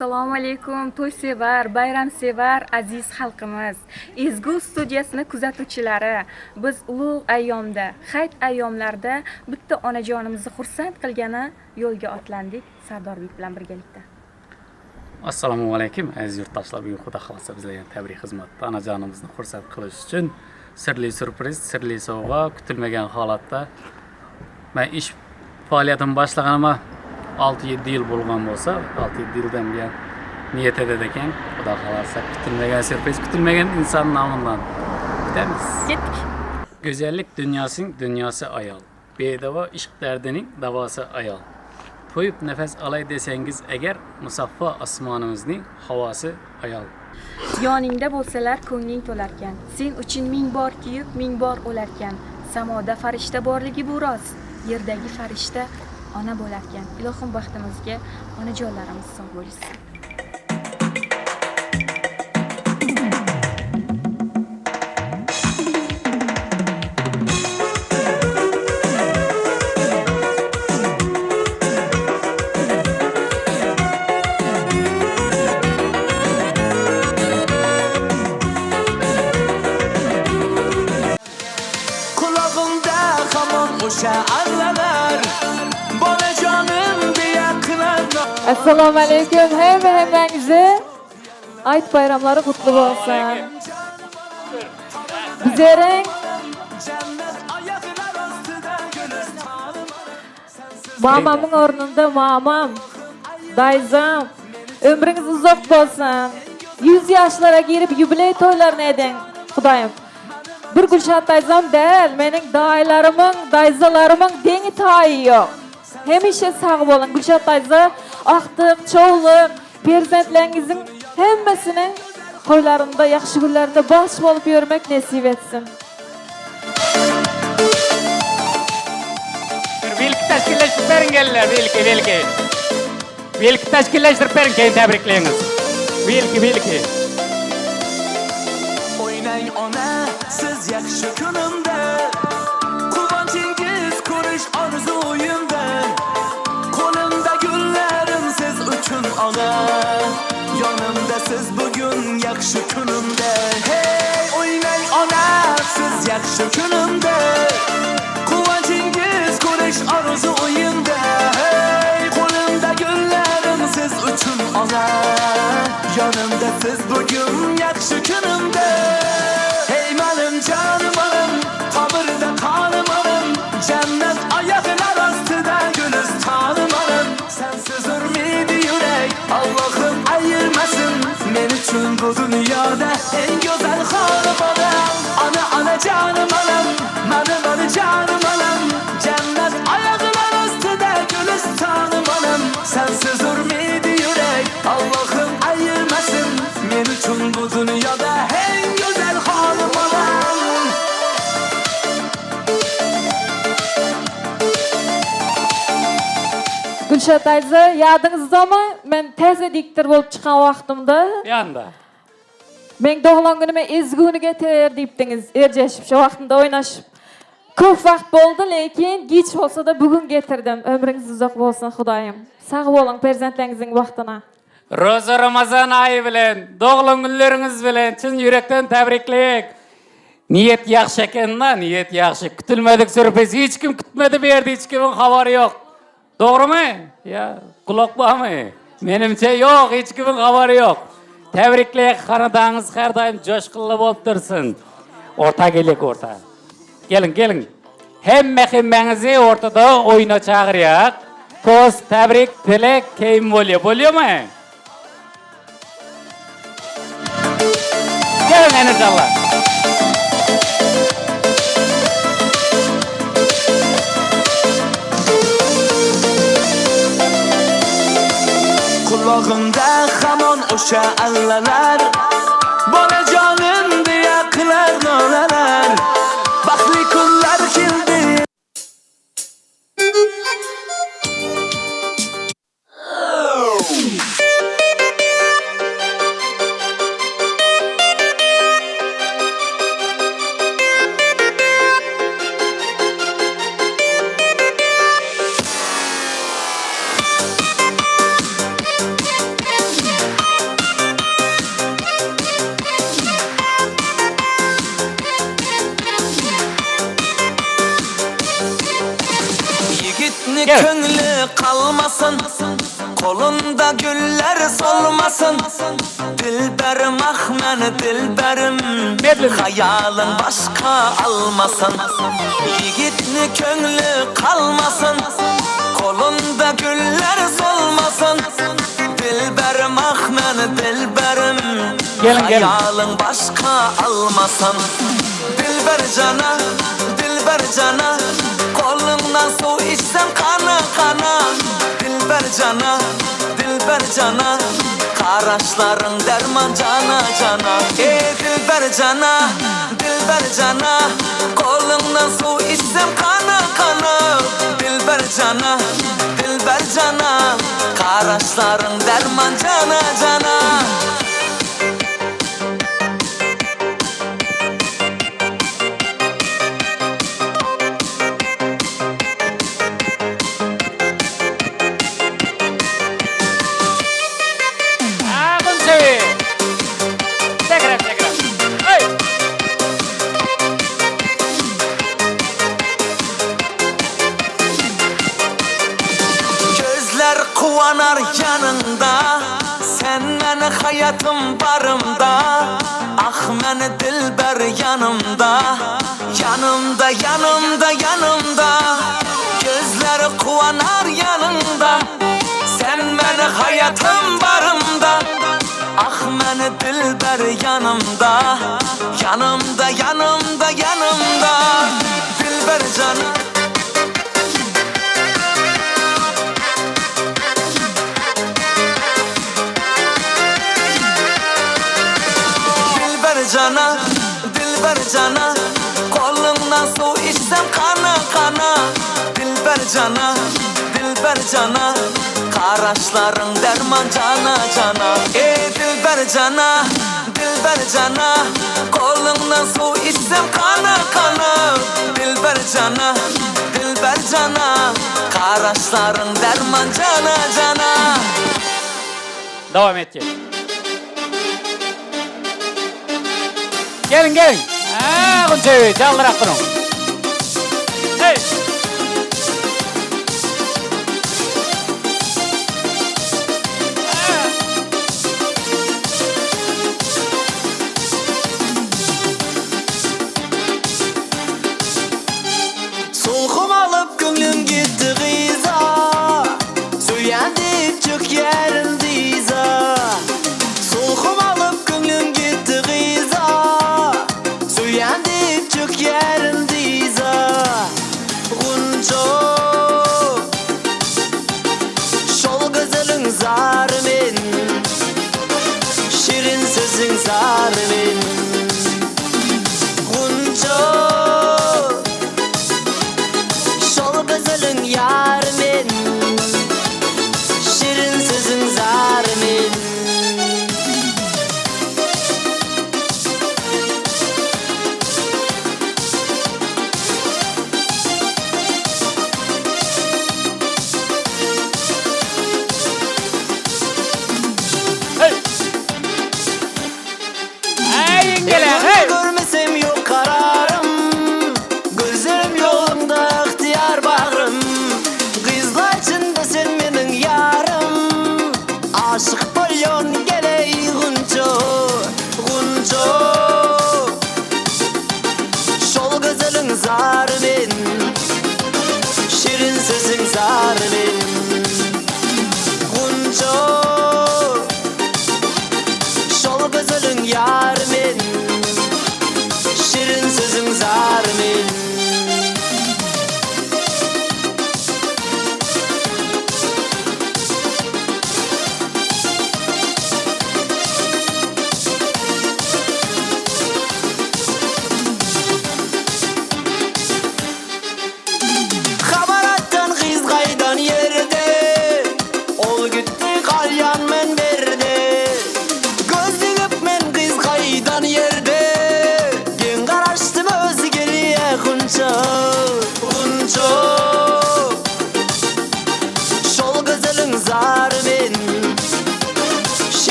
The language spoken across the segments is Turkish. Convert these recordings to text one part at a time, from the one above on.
Assalomu alaykum, to'ysevar, bayramsevar aziz xalqimiz. Ezgu studiyasini kuzatuvchilari, biz ulug' ayyomda, hayit ayyomlarda bitta onajonimizni xursand qilgani yo'lga otlandik Sardorbek bilan birgalikda. Assalomu alaykum aziz yurtdoshlar, bugun xudo xolasa bizlarga tabrik xizmatida onajonimizni xursand qilish uchun sirli surpriz, sirli sovg'a, kutilmagan holatda men ish faoliyatimni boshlaganimga 6-7 yil bo'lgan bo'lsa, 6-7 yildan buyon niyat etar ekan, xudo xolasa kutilmagan surpriz, kutilmagan inson nomidan kutamiz. Ketdik. Go'zallik dunyosining dunyosi ayol, bedavo ishq dardining davosi ayol. To'yib nafas olay desangiz agar, musaffo osmonimizning havosi ayol. Yoningda bo'lsalar ko'ngling to'larkan, sen uchun ming bor kuyib, ming bor o'larkan. Samoda farishta borligi bu rost, yerdagi farishta ona bo'larkan. Ilohim baxtimizga onajonlarimiz sog' bo'lsin. Kulağımda hamon o'sha allalar, bolajonim deya qilardi. Assalomu alaykum, hammangizga ayt bayramlari qutlug' bo'lsin. Bizning Cennet ayaklar ostida gülistanım. mamamning o'rnida mamam, dayzam, ömrünüz uzoq bo'lsin. 100 yoshlarga girib yubiley to'ylarini eding, Xudoyim. Bir Gulshat dayzam değil, mening daylarimning, dayzalarimning dengi tayi yo'q. Hemişe sağ olun Gulshat dayza, aqtiq, çoğluq, perzentlaringizning hammasini to'ylarında, yaxshi kunlarida bosh bo'lib yurmak nasib etsin. Vilki tashkillashtirib bering geldiler, vilki. Vilki tashkillashtirib bering, keyin tabriklaymiz. Vilki. Oynang ona siz yaxshi kunimda, quvonchingiz ko'rish orzuyimdan. Qo'limda gullarim siz uchun ona, yonimda siz bugun yaxshi kunimda. Hey oynang ona siz yaxshi kunimda, quvonchingiz ko'rish orzuyimda. Hey qo'limda gullarim siz uchun ona, yonimda siz bugun yaxshi kunimda. Hey menim canım anam, tabirda kanım anam, cennet ayaklar ostida gülistanım anam. Sensiz ürmedi yürek, Allah'ım ayırmasın men uchun bu dünyada en güzel hanım anam. Ana canım anam, menim canım anam, cennet ayaklar ostida gülistanım anam. Sensiz ürmedi yürek, Allah'ım ayırmasın men uchun bu dünyada en güzel hanım anam. Gulshat dayza, yadingizda men tez diktor bo'lib chiqqan vaqtimda Yanda. men doğulan günüme ezguni getir deyipdiniz. Erjeşip şu vaqtında oynashib. Ko'p vaqt bo'ldi, lekin geç olsa da bugün getirdim. Ömrünüz uzoq bo'lsin, Xudoyim. Sağ olun perzentlaringizning vaqtına. Roza Ramazan ayı bilen, doğulun günleriniz bilen, çın yürekten tebrikleyik. Niyet yaxşı ekenna, niyet yaxşı. Kütülmedik sürpriz, hiç kim kütmedi bir yerde, hiç kimin haberi yok. Doğru mu? Ya, kulak bağ mı? Menimce yok, hiç kimin haberi yok. Tebrikleyik, xanadağınız her daim coşkulu bolup dursun. Orta gelek, orta. Gelin. Hemmenizi ortada oyuna çağıryak. Tost, tebrik, tilek, keyin oluyor. Oluyor mu? Gelin inşallah. Kulağımda hamon o'sha allalar, bolajonim deya qilar nolalar. Baxtli kunlar keldi. Gel. köngülü kalmasın, kolunda güller solmasın. Dilberim ah meni dilberim, Medlem. hayalın başka almasın. Yigitni köngülü kalmasın, kolunda güller solmasın. Dilberim ah meni dilberim, Gelin, gelin. hayalın başka almasın. Dilber cana, dilber cana, kolumdan su içsem kana kana. Dilber cana, dilber cana, karaşların derman cana cana. Dilber cana, dilber cana, kolumdan su içsem kana kana. Dilber cana, dilber cana, karaşların derman cana cana. Bunsevi. Tekrar tekrar. Hey. Gözler kuvanar yanında, sen meni hayatım barımda. Ah meni dilber yanımda, yanımda yanımda yanımda. Gözler kuvanar yanında, sen meni hayatım barımda. Ah meni dilber yanımda, yanımda yanımda yanımda. Dilber canım, dilber cana, dilber cana, kolundan su içsem kana kana. Dilber cana, dilber cana, karaşların derman cana cana. Dilber cana, dilber cana, kolundan su içsem kana kana. Dilber cana, dilber cana, karaşların derman cana cana. Devam edecek. Gelin gelin. Bunsevi. Çaldırak durun. Hey. Sulhum alıp gönlüm gitti gıza, söylendi çık yerin diza. Sulhum alıp gönlüm gitti gıza, söylendi çık yerin diza.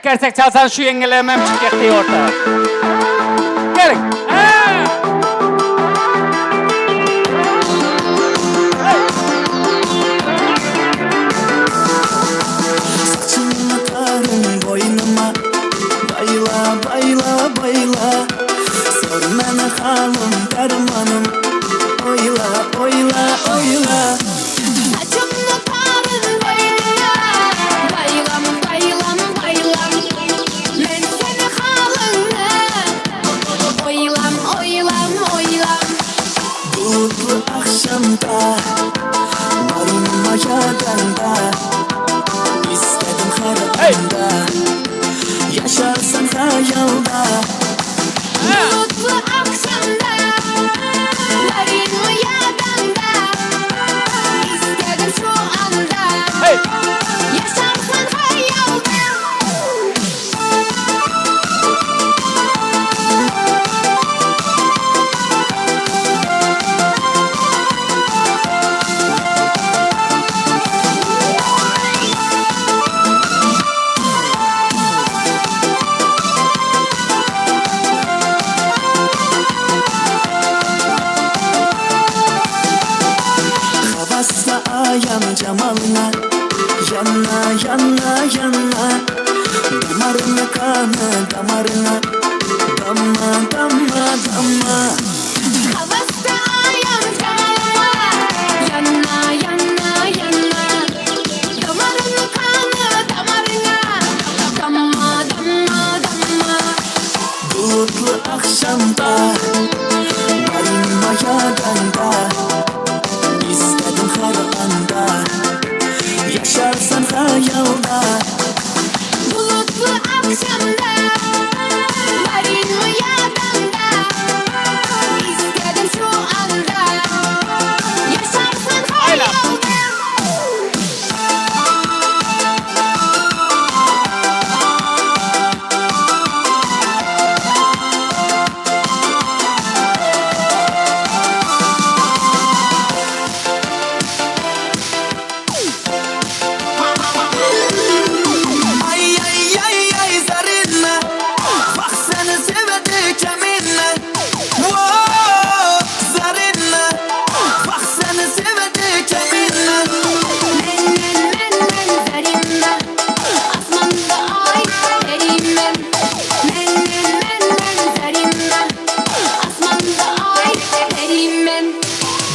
kersak çalsan şu yengelemem çıkacak diye orta. Gelin. Saçımı tarım boynuma Bayla bayla bayla Sor meni halim dermanım Oyla oyla oyla Saçımla tarın baylam, baylam, baylam Men seni halınla Oylam, oylam, oylam Bulutlu akşamda Varınma yadanda İstedim her anda Yaşarsın hayalda Bulutlu akşamda Varın mı yadanda İstedim şu anda Yaşarsın hayalda Havasla ayam cemalına Yanına yanına yanına Damarına kanı damarına Damma damma damma Havasta ayam canıma Yanına, yanına, yanına Damarını kanı damarına Damma, damma, damma Bulutlu akşamda Varınma yadanda İstedim her anda Yaşarsın hayalda Bulutlu akşamda Varın mı yadanda İstedim şu anda Yaşarsın hayalda Ay ay ay ay zarina Bak seni sevdi keminle Wow zarina Bak seni sevdi keminle Men zarimda Asmanda ay derimem Men zarimda Asmanda ay derimem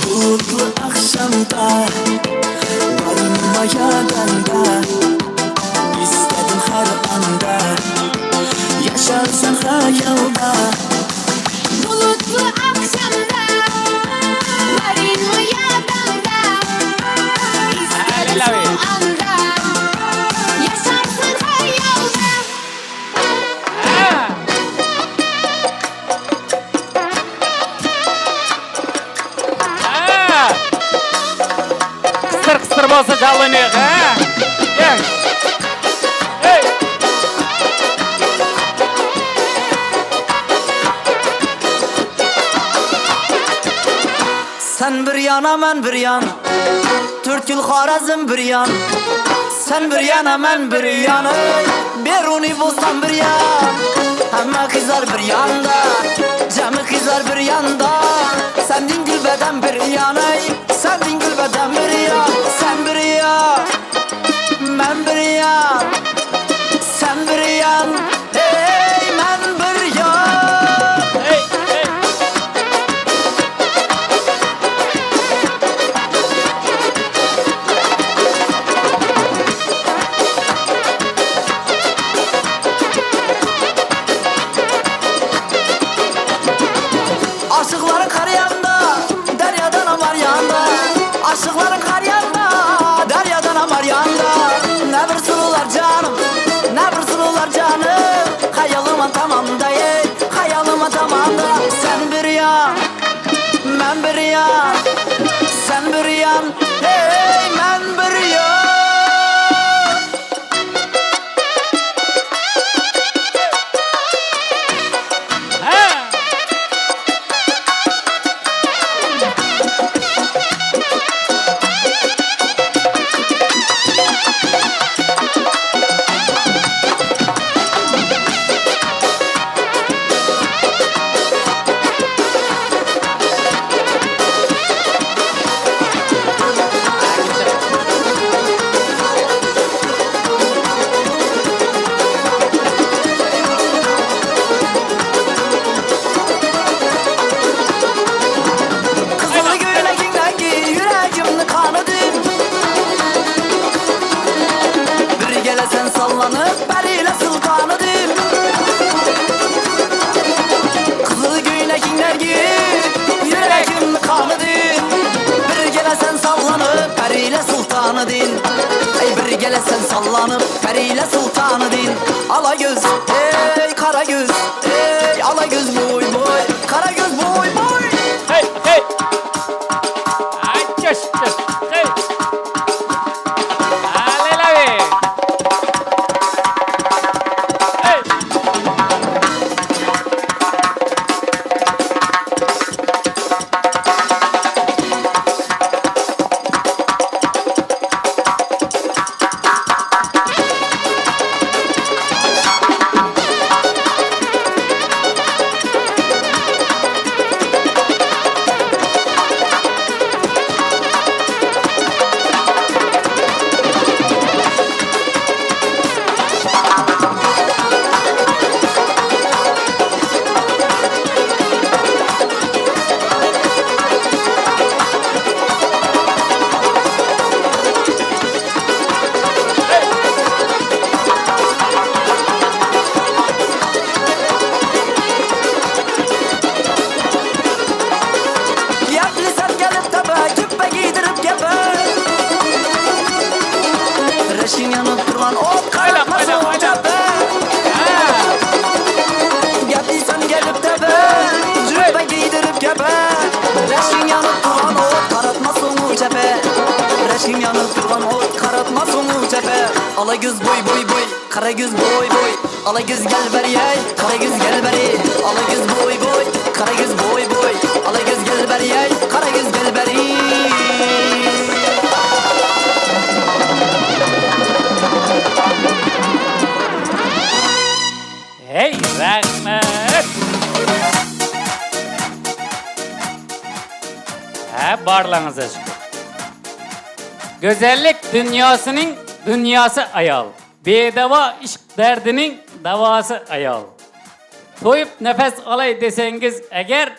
Bulutlu akşamda Varınma yadanda İstedim her anda Yaşarsın hayalda Bulutlu akşamda Varın mı yadanda İstedim şu anda Yaşarsın hayalda Kısır bolsa çalınıyor. Gel. Hey. Sen bir yana ben bir yan 4 yıl Xorazm bir yan Sen bir yana ben bir yana Beruni bostan bir yan Hamma kızlar bir yanda Cemi kızlar bir yanda Sen dingil beden bir yana Sen dingil beden bir yan Sen bir yan Ben bir yan Sen bir yan Hey ben bir yan Hey. Hey. Aşıkların kar yanında Deryadan amar yanda Aşıkların kar yanında Deryadan amar yanda Ne bir sulular canım Ne bir sulular canım Hayalıma tamam da ey Hayalıma tamam da Sen bir yan Ben bir yan Sen bir yan Hey ben bir yan sen sallanıp periyle sultanı din. Ala göz, ey kara göz, ey ala göz boy boy, kara göz boy boy. Hey hey. Ay çöş çöş. Hey. Alelavi. Hey. Yaplı sen gelip de be, küppe giydirip gebe. Reşin yanıp duran ot kaynatmasın o cephe. Yaplı sen gelip de be, cübbe giydirip gebe. Reşin yanıp duran ot karatmasın o cephe. Reşin yanıp duran ot karatmasın o cephe. Ala göz boy boy boy, kara göz boy boy. Ala göz gel beri ey, kara göz gel beri. Ala göz boy boy, kara göz boy boy. Ala göz gel beri ey, kara göz gel beri. Hey rahmet. Barlarınıza şükür. Güzellik dünyasının dünyası ayal. Bedava işk derdinin davası ayal. Toyup nefes alay deseniz eğer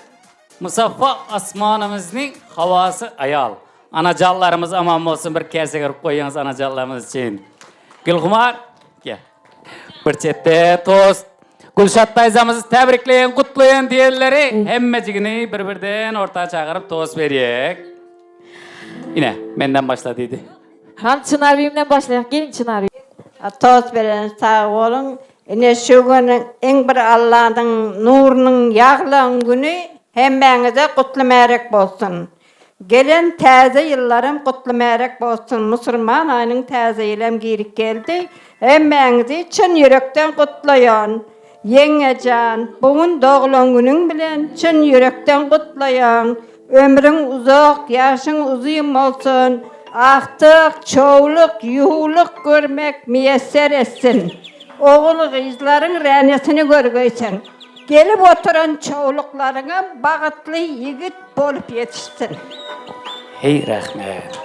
musaffa asmanımızın havası ayal. Anacanlarımız aman olsun bir kese görüp koyuyoruz anacanlarımız için. Gülhumar gel. Bir çette tost. Gülşat teyzemizi tebrikleyin, kutlayın diyenleri hemmecigini bir-birden ortaya çağırıp tost veriyek. Yine benden başladıydı. Hadi Çınar Bey'imden başlayalım. Gelin Çınar Bey. Toz veren sağ olun. Ene şu günün en bir Allah'ın nurunun yağlan günü hemmenize kutlu merek bolsun. Gelen taze yıllarım kutlu merek bolsun. Müslüman ayının taze yılım girik geldi. Hemmenizi çın yürekten kutlayan. Yengecan, bugün doğulan günün bilen çın yürekten kutlayan. Ömrün uzak, yaşın uzun olsun. Aktık, çoğuluk, yuhuluk görmek müyesser etsin. Oğul kızların renesini görgeysen. Gelip oturan çoğuluklarına bağıtlı yigit bolup yetişsin. Hey rahmet.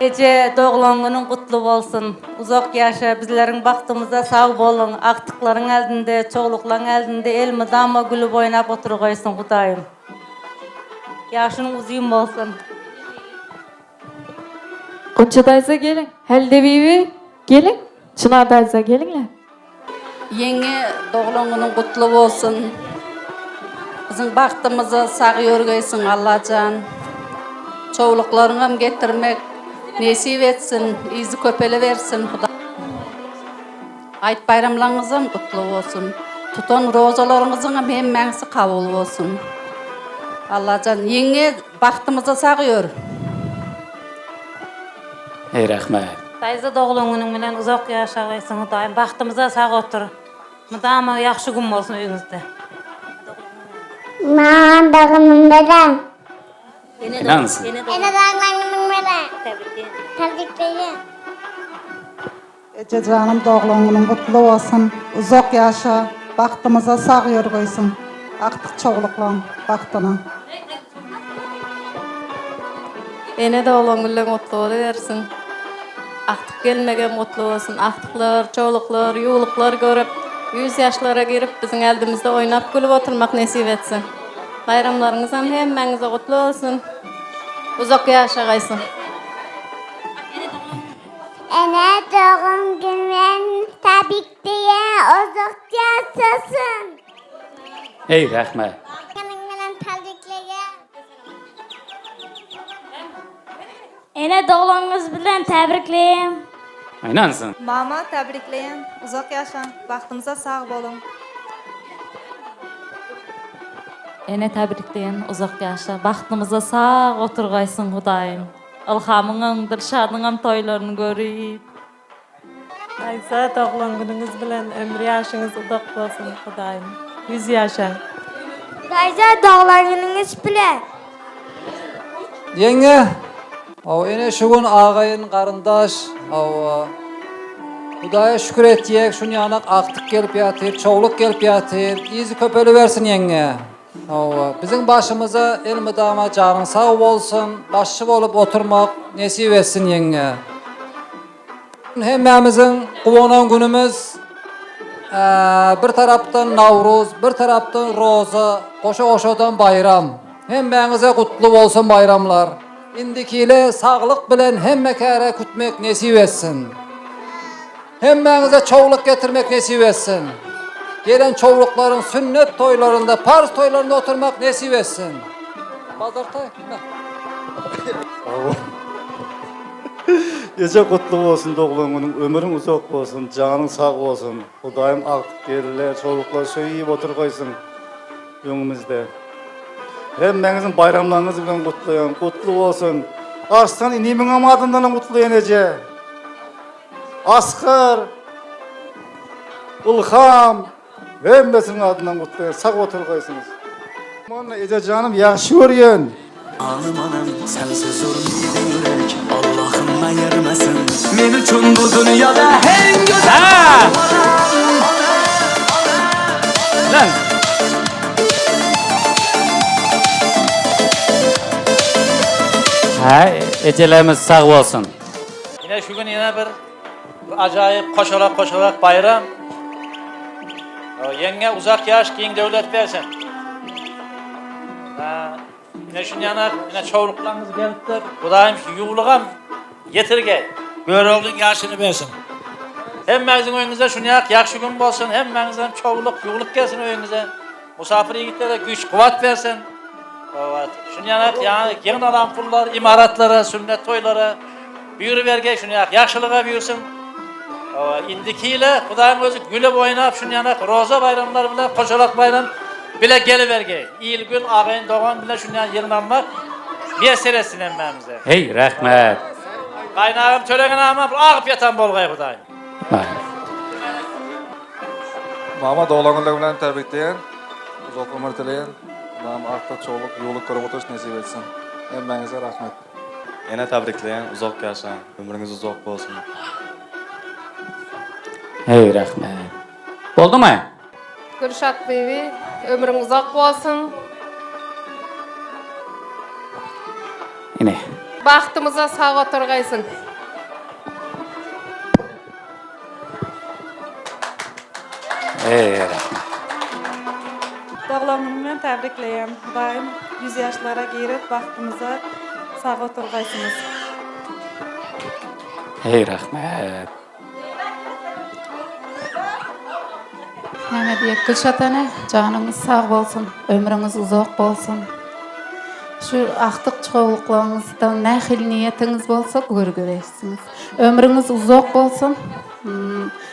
Ece doğulan günün kutlu olsun. Uzak yaşa, bizlerin baktığımızda sağ bolun. Aktıkların eldinde, çoğulukların eldinde elmi dama gülü oynap oturgaysan Kudayım. Yaşının uzun olsun. Kunça teyze gelin. Halide Bibi gelin. Çınar teyze gelinler. Yenge doğulan günün kutlu olsun. Bizim baktığımızı sağ yorgaysan Allah'can. Çoğuluklarına getirmek nesip etsin, izi köpele versin. Ayet bayramlarınızın kutlu olsun. Tutan rozalarınızın hemmensi kabul olsun. Allah'can yenge baktığımızı sağıyor. Hey rahmet. Teyze doğulan günün bilen uzak yaşayasın Kudayım. Baktığımıza sağ otur. Mıdama yaxşı gün olsun evimizde. Man dağının beden. İnansın. Ene dağlarının beden. Tebrikleyin. Ece canım doğulan günün kutlu olsun. Uzak yaşa, baktığımıza sağ yorgaysun. Aktık çoğuluklan baktığına. Ene de olan gülle mutlu oluversin. Aktık gelmegen mutlu olsun. Aktıklar, çoğuluklar, yuğuluklar görüp 100 yaşlara girip bizim eldimizde oynap gülüp oturmak nasip etsin. Bayramlarınızdan hemmenize kutlu olsun. Uzak yaşayasın. Ene doğum günün tabrikleyin. Uzak yaşasın. Hey rahmet. Kanın tebrikleyin. Ene doğulanınız bilen tebrikleyin. Aynansın. Mama təbrikləyin. Uzaq yaşa. Baxtımıza sağ olun. Ene təbrikleyin, uzaq yaşa. Baxtımıza sağ oturğaysın Xudayım. Ilhamın, Dilşadın toylarını görüp. Aysa doğulan gününüz bilen ömrü yaşınız uzak olsun Xudayım. 100 yaşa. Dayza dağlarınız bile. Yenge, o ene şu gün ağayın karındaş, o Hudaya şükür etiyek, şun yanak aktık gelip yatır, çoğuluk gelip yatır, izi köpölü versin yenge. O bizim başımıza el müdama canın sağ olsun, başçı olup oturmak nesip etsin yenge. Hemmemizin kuvanan günümüz bir taraftan Navruz, bir taraftan Roza, koşa-koşadan bayram. Hemmenize kutlu olsun bayramlar. İndikiyle sağlık bilen hemmekere kütmek nesip etsin. Hemmenize çoğuluk getirmek nesip etsin. Gelen çoğulukların sünnet toylarında, parz toylarında oturmak nesip etsin. Bazartay. Gece kutlu olsun doğulan günün, ömrün uzak olsun, canın sağ olsun. Hudayım aktık gelirler, çoluklar söyleyip otur koysun önümüzde. Hemmenizin bayramlarınızı bilen kutlayın, kutlu olsun. Arslan inimin amadından kutlayın ece. Askar, Ilham, hemmesinin adından kutlayın, sağ otur koysunuz. Onunla ece canım yaxşı görüyen. Anım anam sensiz ölmeydi yürek Allah'ım ayırmasın Men üçün bu dünyada en güzel Lan. Ha, ecelerimiz sağ olsun. Yine şu gün yine bir acayip koşarak bayram. Yenge uzak yaş giyin devlet versin. Yine şun yana yine çoğuluklarınız gelipdir. Kudayım yuğuluğam getirge. Göreğinin yaşını versin. Hemmenizin önünüze şun yakşı gün olsun. Hemmenizden çoğuluk yuğuluk gelsin önünüze. Musafir yiğitlere güç kuvvet versin. Evet. Şun yana yani yeni alan pullar, imaratlara, sünnet toylara büyürü verge şun yakşılığa büyürsün. İndikiyle Kudayım özü gülüp oynap şun yana roza bayramları bile koşalak bayram bile geliverge. İyilgün ağayın doğan bile şun yana yırnanmak bir etsin emmemize. Hey, rahmet. Kaynağım töreğine ama ağıp yatan bolgay Kudayım. Mama doğulanlar bilen təbrikleyin, uzak ömür dileyin. Mama akta çoğuluk, yoluk görüp oturuş nesip etsin. Hemmenize rahmet. Yine təbrikleyin, uzak yaşa, ömrünüz uzak olsun. Hey, rahmet. Oldu mu? Gülşat bebi, ömrün uzak olsun. Yine. Baxtımıza sağ oturğaysın. Hey, rahmet. Doğulan günümden təbrikləyin. Xudayım 100 yaşlara girib baxtımıza sağ oturğaysınız. Hey, rahmet. Mehmet Gülşat ana, canınız sağ olsun, ömrünüz uzak olsun. Şu aktık çoğuluklarınızdan ne xil niyetiniz olsa görürsünüz. Ömrünüz uzak olsun.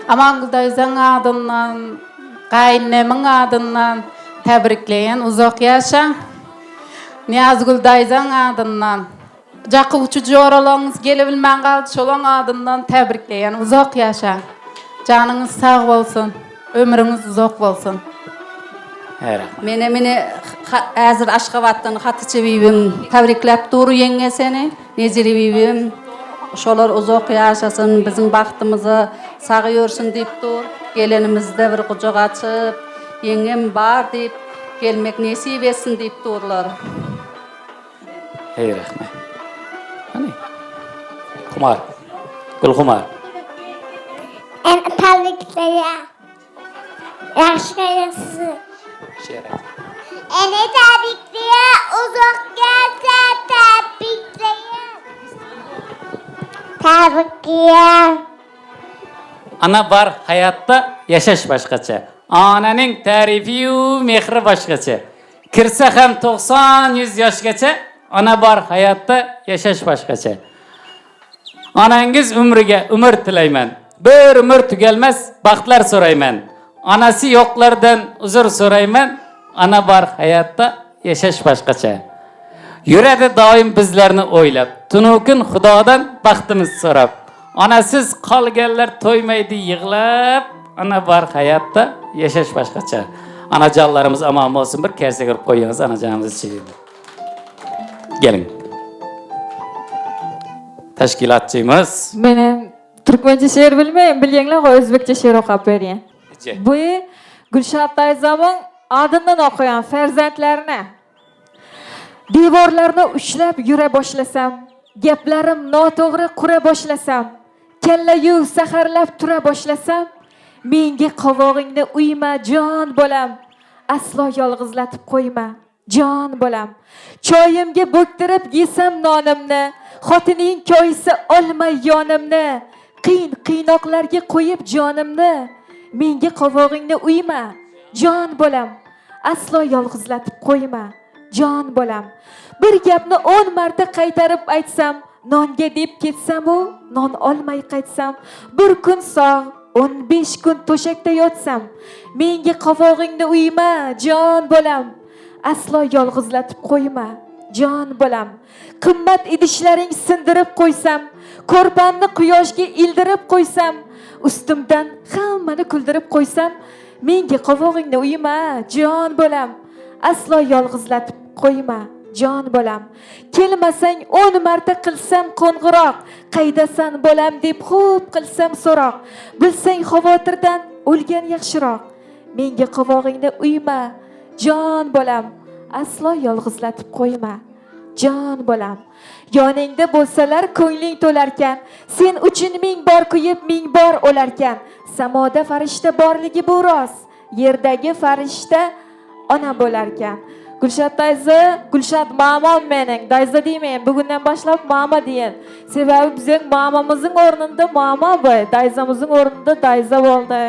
Aman Güldaýzan adından, qaynemin adından təbrikleyin, uzak yaşa. Niyaz Güldaýzan adından, jakı uçucu oralarınız gelebilmän galdy, şolan adından təbrikleyin, uzak yaşa. Canınız sağ olsun. Ömrünüz uzak olsun. Mene hazır Aşgabatdan Hatice bibim tebrikläp dur yenge seni. Nezire bibim şolar uzak yaşasın, bizim baxtımıza sağ görsün deyip dur. Gelenimizde bir kucak açıp yengem bar deyip gelmek nesip etsin deyip durlar. Hey, rahmet. Hani? Kumar. Gül kumar. En təbrikləyin. Yaxşı yaşasın. Ene təbrikləyin. Uzaq yaşa təbrikləyin. Təbrikləyin. Ana var hayatta yaşaş başkaça. Ananın tarifi mehri başkaça. Kirse hem 90-100 yaşgacha, ana var hayatta yaşaş başkaça. Anangiz umriga umr tilayman. Bir umr tugalmas baxtlar so'rayman. Anasi yo'qlardan uzr so'rayman. Ana bor hayotda yashash boshqacha. Yuradi doim bizlarni o'ylab, tunukun Xudodan baxtimiz so'rab. Anasiz qolganlar to'ymaydi yig'lab, ana bor hayotda yashash boshqacha. Anajonlarimiz omon bo'lsin, bir karsa ko'rib qo'yingiz anajonimiz ichiga. Keling. Tashkilotchimiz. Men turkmancha she'r bilmayman, bilinglar o'zbekcha she'r o'qib bergan. Bu Gulshat Tayzamon adından o'qigan farzandlarini devorlarni ushlab yura boshlasam, gaplarim noto'g'ri qura boshlasam, kallayu saharlab tura boshlasam, menga qovog'ingni uyma jon bolam, aslo yolg'izlatib qo'yma jon bolam. Choyimga bo'ktirib yesam nonimni, xotining koyisi olmay yonimni, qiynoqlarga qo'yib jonimni, menga qovog'ingni uyma jon bolam, aslo yolg'izlatib qo'yma jon bolam. Bir gapni 10 marta qaytarib aytsam, nonga deb ketsam-u, non olmay qaytsam, bir kun sog', 15 kun to'shakda yotsam, menga qovog'ingni uyma jon bolam, aslo yolg'izlatib qo'yma jon bolam. Qimmat idishlaring sindirib qo'ysam, ko'rpamni quyoshga ildirib qo'ysam, ustimdan hammani kuldirib qo'ysam, menga qovog'ingni uyma jon bolam, aslo yolg'izlatib qo'yma jon bolam. Kelmasang 10 marta qilsam qo'ng'iroq, qaydasan bolam deb xo'p qilsam so'roq, bilsang xavotirdan o'lgan yaxshiroq, menga qovog'ingni uyma jon bolam, aslo yolg'izlatib qo'yma jon bolam. Yoningda bo'lsalar ko'ngling to'larkan, sen uchun ming bor kuyib ming bor o'larkan. Samoda farishta borligi bu rost, yerdagi farishta ona bo'larkan. Gulshat Dayza, Gulshat mamam mening. Dayza deymen, bugundan boshlab mama deyin. Sebebi bizning mamamizning o'rnida mama bo'y, Dayzamizning o'rnida Dayza bo'ldi.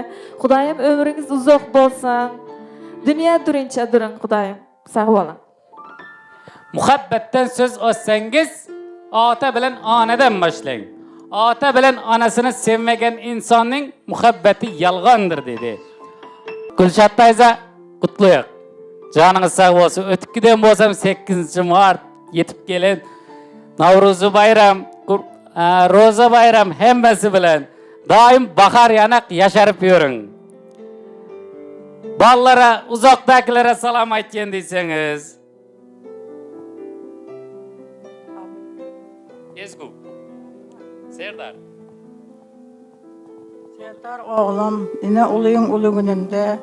Xudoyim umringiz uzoq bo'lsin. Dunyo turincha turing, Xudoyim. Sog' bo'ling. Muhabbatdan so'z ochsangiz, ota bilan onadan boshlang. Ota bilan onasini sevmagan insonning muhabbati yolg'ondir dedi. Gulshat Dayza, qutluq. Canınız sağ olsun. Ötükiden bolsam 8 Mart yetip gelin. Navruzu bayram, Roza bayram hemmesi bilen daim bakar yanak yaşarıp yürün. Ballara, uzaktakilere salam aytken deyseniz. Ezgu. Serdar. Serdar oğlum, yine uluyun ulu gününde,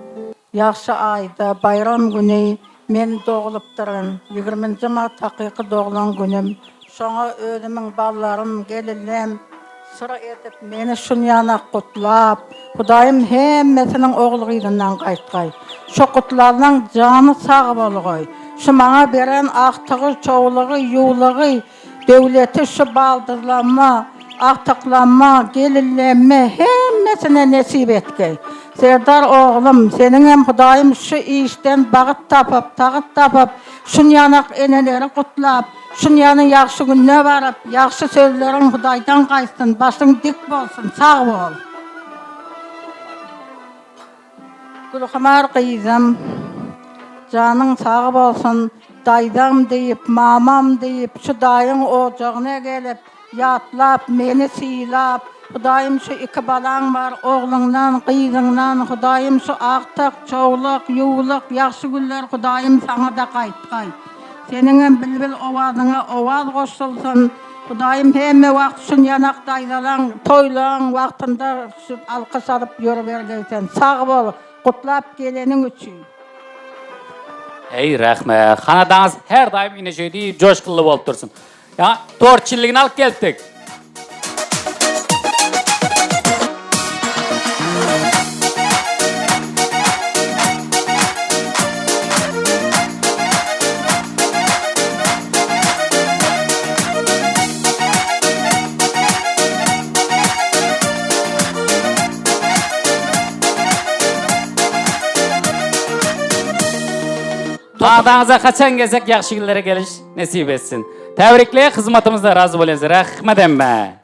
yaxşı ayda, bayram günü men doğulup durun. 20 Mart haqiqi doğulan günüm. Şoňa özümün ballarım, gelinlerim sıra edip meni şunyana qutlap, Hudaýym hemmesiniň oğlugydan gaýtgay. Şo qutlarlaryň jany sag bolgoy. Şu maňa beren aktygy, çoğulugy, ýuwlugy, döwleti şu baldyrlanma, aktaklanma, gelinlenme hemmesine nesip etgey. Serdar oğlum, senin hem Hudaýym şu işten bagyt tapıp, tagyt tapıp, şun yanak eneleri kutlap, şun yanı yaxşı günne barıp, yaxşı sözlerin Hudaýdan gaýsyn, başyň dik bolsun, sag bol. Gulxamar kıyızım, canın sag bolsun, daýdam deyip, mamam deyip, şu daýyň ojagyna gelip, yatlap, meni silap, Hudaýym şu iki balan var, oğlundan, kıyızından, Hudaýym şu aktak, çoğuluk, yuwluk, yaxşı günler Hudaýym sana da gaýtgay. Senin bilbil owazyna owaz goşulsun, Hudaýym hemme wagt şun yanak daýlalan, toýlan wagtynda şu alkys alyp ýörebergeysen, sag bol, gutlap gelenin üçin. Ey rahmat, hanadaňyz her daim ine şeýdi joşkulu bolup dursun. Ya, torçilligini alyp geldik. Adağınıza kaçan gezek yaxşı günlere geliş nesip etsin. Tebrikle, hizmetimizde razı bolýansyz. Rahmat emme.